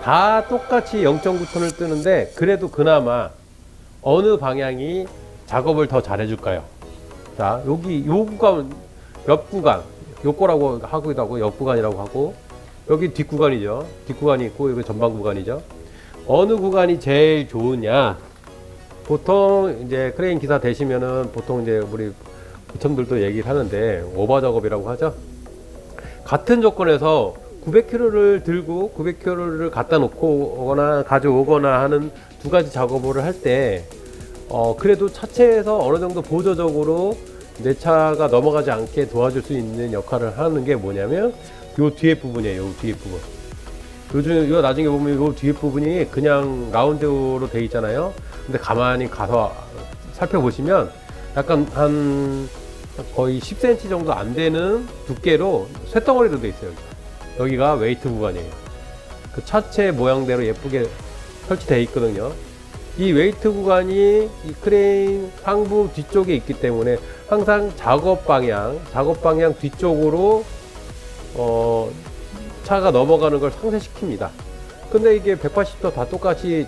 다 똑같이 0.9톤을 뜨는데 그래도 그나마 어느 방향이 작업을 더 잘해줄까요? 자, 여기 요 구간, 옆 구간, 요 거라고 하기도 하고 옆 구간이라고 하고, 여기 뒷 구간이죠. 뒷 구간이 있고 여기 전방 구간이죠. 어느 구간이 제일 좋으냐? 보통 이제 크레인 기사 되시면은 보통 이제 우리 부첨들도 얘기를 하는데 오버 작업이라고 하죠. 같은 조건에서 900kg를 들고 900kg를 갖다 놓고 오거나 가져오거나 하는 두 가지 작업을 할 때 그래도 차체에서 어느 정도 보조적으로 내 차가 넘어가지 않게 도와줄 수 있는 역할을 하는 게 뭐냐면 요 뒤에 부분이에요. 요 뒤에 부분. 요즘 요 나중에 보면 요 뒤에 부분이 그냥 라운드로 돼 있잖아요. 근데 가만히 가서 살펴보시면 약간 한 거의 10cm 정도 안 되는 두께로 쇳덩어리로 돼 있어요. 여기가 웨이트 구간이에요. 그 차체 모양대로 예쁘게 설치되어 있거든요. 이 웨이트 구간이 이 크레인 상부 뒤쪽에 있기 때문에 항상 작업 방향 뒤쪽으로 차가 넘어가는 걸 상쇄시킵니다. 근데 이게 180도 다 똑같이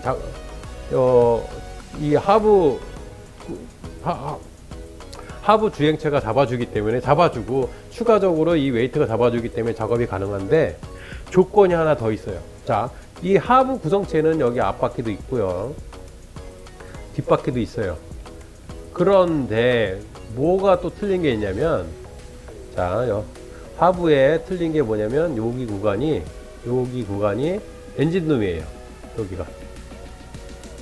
이 하부 주행체가 잡아주고 추가적으로 이 웨이트가 잡아주기 때문에 작업이 가능한데 조건이 하나 더 있어요. 자, 이 하부 구성체는 여기 앞바퀴도 있고요. 뒷바퀴도 있어요. 그런데 뭐가 또 틀린 게 있냐면, 자, 하부에 틀린 게 뭐냐면 여기 구간이 엔진룸이에요. 여기가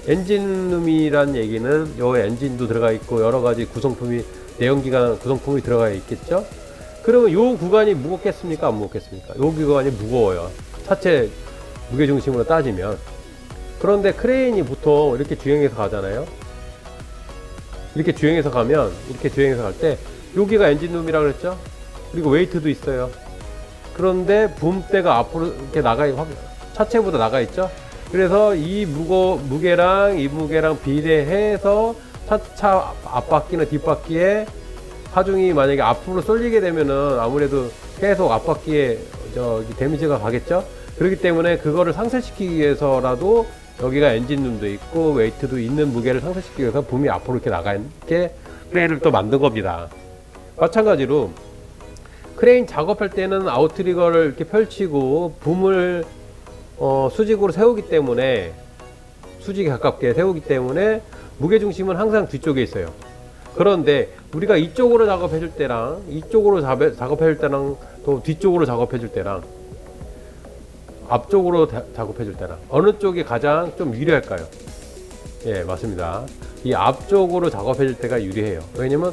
엔진룸이란 얘기는 요 엔진도 들어가 있고 여러 가지 구성품이 내연기관 구성품이 들어가 있겠죠. 그러면 요 구간이 무겁겠습니까? 안 무겁겠습니까? 요 구간이 무거워요. 차체 무게중심으로 따지면. 그런데 크레인이 보통 이렇게 주행해서 가잖아요. 이렇게 주행해서 갈 때 여기가 엔진룸이라고 그랬죠. 그리고 웨이트도 있어요. 그런데 붐대가 앞으로 이렇게 차체보다 나가 있죠. 그래서 이 무게랑 비례해서 차 앞바퀴나 뒷바퀴에 하중이 만약에 앞으로 쏠리게 되면은 아무래도 계속 앞바퀴에 데미지가 가겠죠. 그렇기 때문에 그거를 상쇄시키기 위해서라도 여기가 엔진룸도 있고 웨이트도 있는 무게를 상쇄시키기 위해서 붐이 앞으로 이렇게 나가 있게 크레인을 또 만든 겁니다. 마찬가지로 크레인 작업할 때는 아웃트리거를 이렇게 펼치고 붐을 수직으로 세우기 때문에, 수직에 가깝게 세우기 때문에 무게중심은 항상 뒤쪽에 있어요. 그런데 우리가 이쪽으로 작업해줄 때랑 또 뒤쪽으로 작업해줄 때랑 앞쪽으로 작업해줄 때랑 어느 쪽이 가장 좀 유리할까요? 예, 맞습니다. 이 앞쪽으로 작업해줄 때가 유리해요. 왜냐면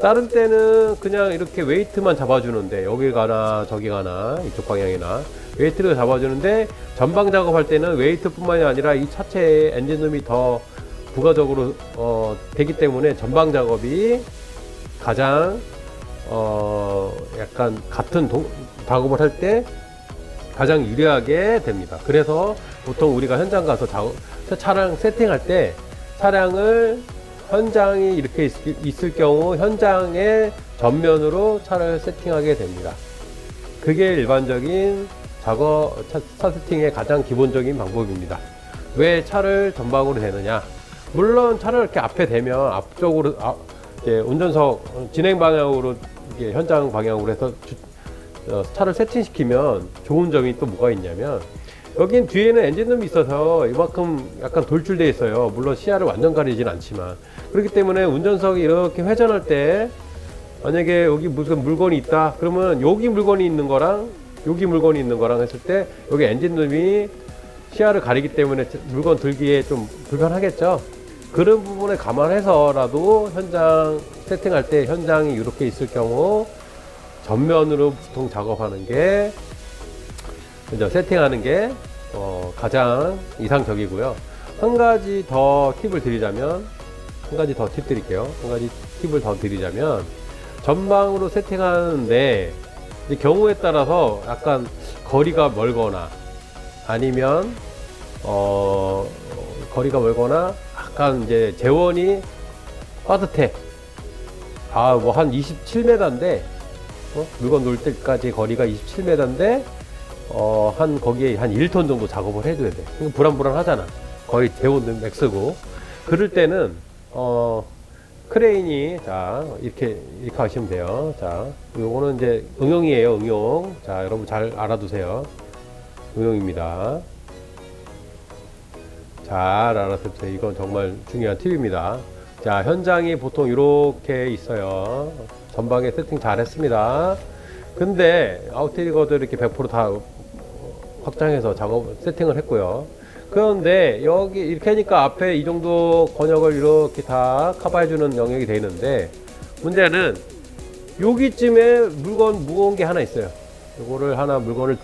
다른 때는 그냥 이렇게 웨이트만 잡아주는데 여기 가나 저기 가나 이쪽 방향이나 웨이트를 잡아주는데 전방 작업할 때는 웨이트뿐만이 아니라 이 차체에 엔진룸이 더 부가적으로 되기 때문에 전방 작업이 가장 약간 같은 작업을 할 때 가장 유리하게 됩니다. 그래서 보통 우리가 현장 가서 차량 세팅할 때 차량을 현장이 이렇게 있을 경우 현장의 전면으로 차를 세팅하게 됩니다. 그게 일반적인 차 세팅의 가장 기본적인 방법입니다. 왜 차를 전방으로 대느냐? 물론 차를 이렇게 앞에 대면 앞쪽으로 운전석 진행 방향으로 현장 방향으로 해서 차를 세팅시키면 좋은 점이 또 뭐가 있냐면, 여긴 뒤에는 엔진룸이 있어서 이만큼 약간 돌출되어 있어요. 물론 시야를 완전 가리진 않지만. 그렇기 때문에 운전석이 이렇게 회전할 때 만약에 여기 무슨 물건이 있다 그러면 여기 물건이 있는 거랑 했을 때 여기 엔진룸이 시야를 가리기 때문에 물건 들기에 좀 불편하겠죠. 그런 부분에 감안해서라도 현장 세팅할 때 현장이 이렇게 있을 경우 전면으로 보통 작업하는 게, 세팅하는 게 가장 이상적이고요. 한 가지 더 팁을 드리자면, 전방으로 세팅하는데 경우에 따라서 약간 거리가 멀거나 아니면 약간 이제 재원이 빠듯해. 뭐 한 27m인데 물건 놓을 때까지 거리가 27m인데 거기에 한 1톤 정도 작업을 해줘야 돼. 불안불안하잖아. 거의 데우는 맥스고. 그럴 때는, 크레인이, 자, 이렇게 하시면 돼요. 자, 요거는 이제 응용이에요, 응용. 자, 여러분 잘 알아두세요. 응용입니다. 잘 알아두세요. 이건 정말 중요한 팁입니다. 자, 현장이 보통 이렇게 있어요. 전방에 세팅 잘 했습니다. 근데 아웃트리거도 이렇게 100%다 확장해서 작업 세팅을 했고요. 그런데 여기 이렇게 하니까 앞에 이 정도 권역을 이렇게 다 커버해주는 영역이 되어 있는데, 문제는 여기쯤에 물건 무거운 게 하나 있어요. 이거를 하나 물건을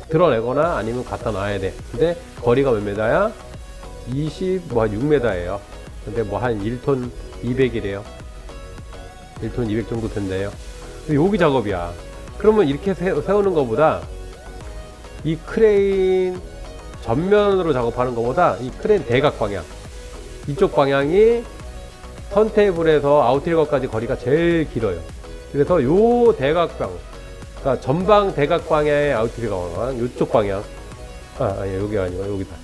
드러내거나 아니면 갖다 놔야 돼. 근데 거리가 몇 메다야? 26m예요. 근데 뭐 한 1톤 200이래요. 1톤 200 정도 된대요. 여기 작업이야. 그러면 이렇게 세우는 것보다 이 크레인 전면으로 작업하는 것보다 이 크레인 대각 방향, 이쪽 방향이 턴테이블에서 아웃트리거까지 거리가 제일 길어요. 그래서 요 대각방, 그러니까 전방 대각 방향의 아웃트리거 방향, 요쪽 방향, 아니 여기 아니고 여기다.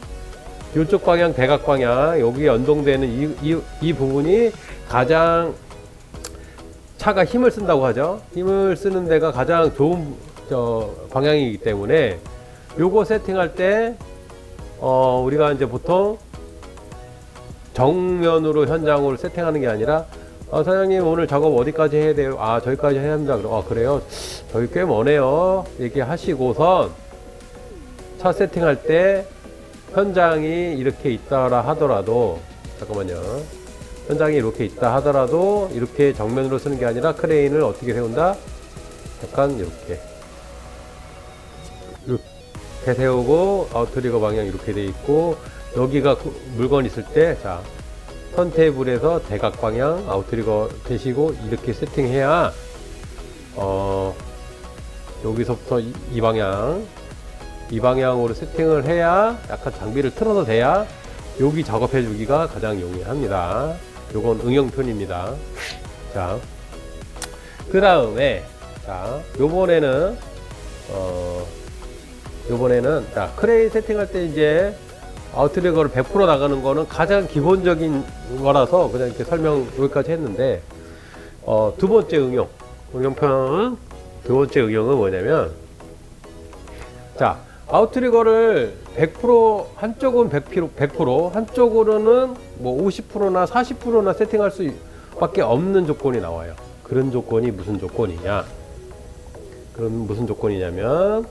요쪽 방향 대각 방향, 여기에 연동되는 이 부분이 가장 차가 힘을 쓴다고 하죠. 힘을 쓰는 데가 가장 좋은 방향이기 때문에 요거 세팅할 때 우리가 이제 보통 정면으로 현장으로 세팅하는 게 아니라 사장님 오늘 작업 어디까지 해야 돼요? 아 저기까지 해야 합니다. 그럼 그래요? 저기 꽤 머네요. 얘기하시고선 차 세팅할 때 현장이 이렇게 있다라 하더라도, 잠깐만요, 현장이 이렇게 있다 하더라도 이렇게 정면으로 쓰는 게 아니라 크레인을 어떻게 세운다? 약간 이렇게 세우고 아웃트리거 방향 이렇게 돼 있고, 여기가 물건 있을 때, 자, 턴테이블에서 대각 방향 아웃트리거 대시고 이렇게 세팅해야 여기서부터 이 방향으로 세팅을 해야, 약간 장비를 틀어서 돼야 여기 작업해 주기가 가장 용이합니다. 요건 응용편입니다. 자, 그 다음에, 자, 요번에는 자, 크레인 세팅할 때 이제 아웃트리거를 100% 나가는 거는 가장 기본적인 거라서 그냥 이렇게 설명 여기까지 했는데, 두 번째 응용편 두 번째 응용은 뭐냐면, 자, 아웃트리거를 100% 한쪽은 100% 한쪽으로는 뭐 50%나 40%나 세팅할 수 밖에 없는 조건이 나와요. 그런 조건이 무슨 조건이냐? 그럼 무슨 조건이냐면,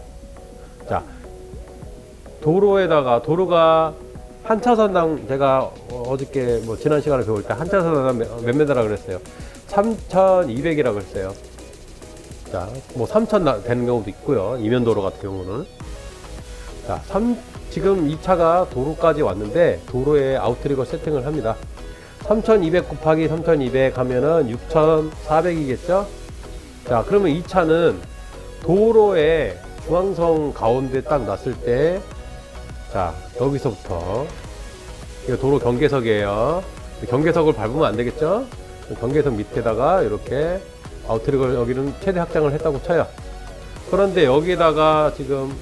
자, 도로가 한 차선당, 제가 어저께 뭐 지난 시간에 배울 때 한 차선당 몇 메다라 그랬어요? 3,200이라 그랬어요. 자, 뭐 3,000 되는 경우도 있고요. 이면도로 같은 경우는. 자, 지금 이 차가 도로까지 왔는데 도로에 아웃트리거 세팅을 합니다. 3,200 곱하기 3,200 하면은 6,400이겠죠? 자, 그러면 이 차는 도로에 중앙선 가운데 딱 놨을 때, 자, 여기서부터, 이거 도로 경계석이에요. 경계석을 밟으면 안 되겠죠? 경계석 밑에다가 이렇게 아웃트리거를, 여기는 최대 확장을 했다고 쳐요. 그런데 여기다가 지금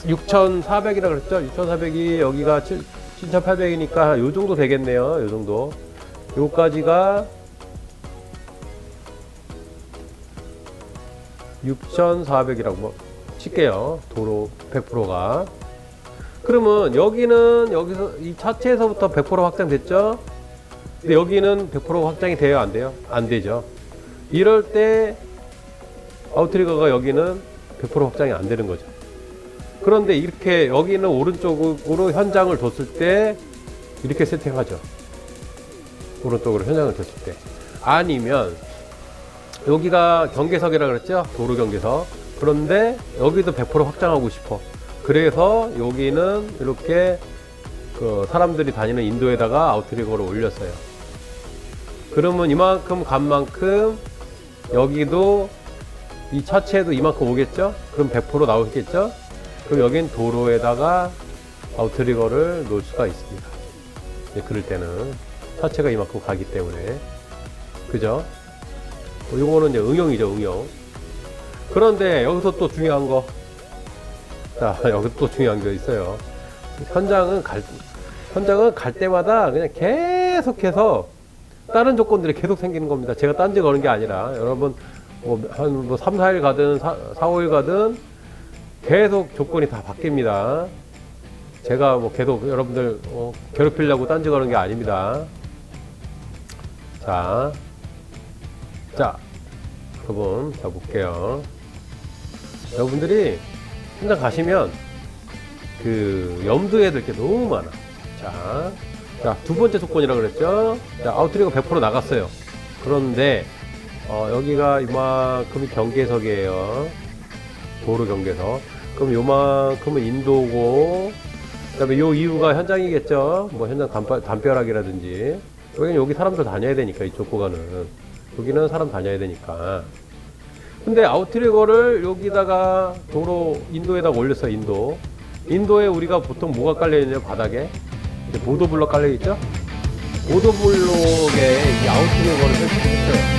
6,400이라 그랬죠? 6,400이 여기가 7,800이니까 요 정도 되겠네요. 요 정도. 요까지가 6,400이라고 뭐 칠게요. 도로 100%가. 그러면 여기는 여기서 이 차체에서부터 100% 확장됐죠? 근데 여기는 100% 확장이 돼요? 안 돼요? 안 되죠. 이럴 때 아웃트리거가 여기는 100% 확장이 안 되는 거죠. 그런데 이렇게 여기는 오른쪽으로 현장을 뒀을 때 이렇게 세팅하죠. 오른쪽으로 현장을 뒀을 때. 아니면 여기가 경계석이라 그랬죠? 도로 경계석. 그런데 여기도 100% 확장하고 싶어. 그래서 여기는 이렇게 그 사람들이 다니는 인도에다가 아웃트리거를 올렸어요. 그러면 이만큼 간 만큼 여기도 이 차체에도 이만큼 오겠죠? 그럼 100% 나오겠죠? 그럼 여긴 도로에다가 아웃트리거를 놓을 수가 있습니다. 그럴 때는 차체가 이만큼 가기 때문에. 그죠? 요거는 이제 응용이죠, 응용. 그런데 여기서 또 중요한 거. 자, 여기 또 중요한 게 있어요. 현장은 갈 때마다 그냥 계속해서 다른 조건들이 계속 생기는 겁니다. 제가 딴지 거는 게 아니라 여러분 한 3, 4일 가든 4, 5일 가든 계속 조건이 다 바뀝니다. 제가 뭐 계속 여러분들 괴롭히려고 딴지 거는 게 아닙니다. 자, 여러분, 자 볼게요. 여러분들이 현장 가시면 그 염두해야 될 게 너무 많아. 자, 두 번째 조건이라고 그랬죠. 자, 아웃트리거 100% 나갔어요. 그런데 여기가 이만큼이 경계석이에요. 도로 경계석. 그럼 요만큼은 인도고, 그다음에 요 이후가 현장이겠죠. 뭐 현장 담벼락이라든지. 여기 사람들 다녀야 되니까, 이쪽 구간은. 여기는 사람 다녀야 되니까. 근데 아웃트리거를 여기다가 도로 인도에다가 올렸어요. 인도에 우리가 보통 뭐가 깔려있냐면 바닥에 보도블럭 깔려있죠. 보도블럭에 이 아웃트리거를 설치했어요.